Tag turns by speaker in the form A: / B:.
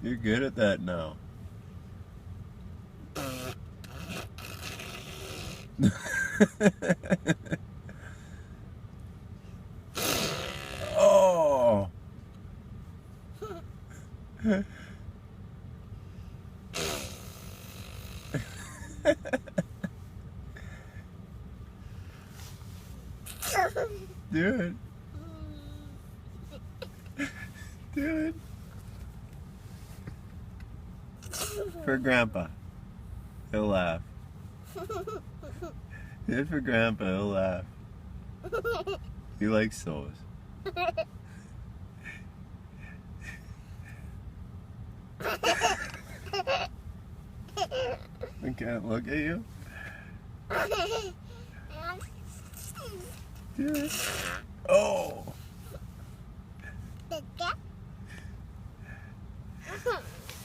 A: You're good at that now. Oh! Do it. Do it. For Grandpa. He'll laugh. Do it for Grandpa. He'll laugh. He likes those. I can't look at you. Do it. Oh!